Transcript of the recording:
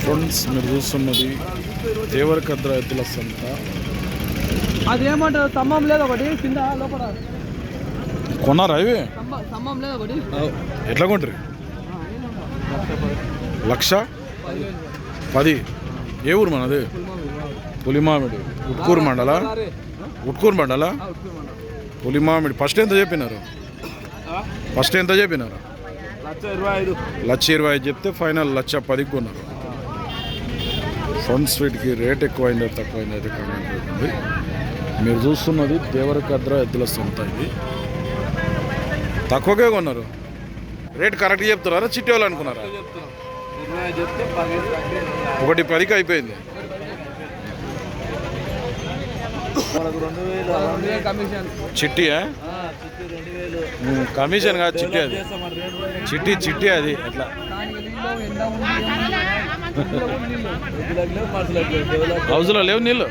Friends మీరు చూస్తున్నది దేవరకద్ర ఎద్దుల సంత. అదేమంటారు స్తంభం లేదు ఒకటి కింద లోపల కొన్నారా ఇవి? స్తంభం లేదు ఒకటి. ఎట్లా కొంటారు? 1,10,000. ఏ ఊరు మనది? పులిమామిడి. ఉట్కూరు మండల పులిమామిడి. ఫస్ట్ ఎంత చెప్పినారు? 1,25,000 చెప్తే ఫైనల్ 1,10,000 కొన్నారు. ఫ్రంట్ స్వీట్కి రేట్ ఎక్కువైందో తక్కువైందో అయితే కామెంట్ అవుతుంది. మీరు చూస్తున్నది దేవరకద్ర ఎద్దుల సంత. ఇది తక్కువగా కొన్నారు. రేట్ కరెక్ట్గా చెప్తున్నారా చిట్టి వాళ్ళు అనుకున్నారా? 1,10,000 అయిపోయింది. చిట్టియా? కమిషన్ కాదు చిట్టి. అది చిట్టి అది ఎట్లా హౌస్లో లేవు నీళ్ళు.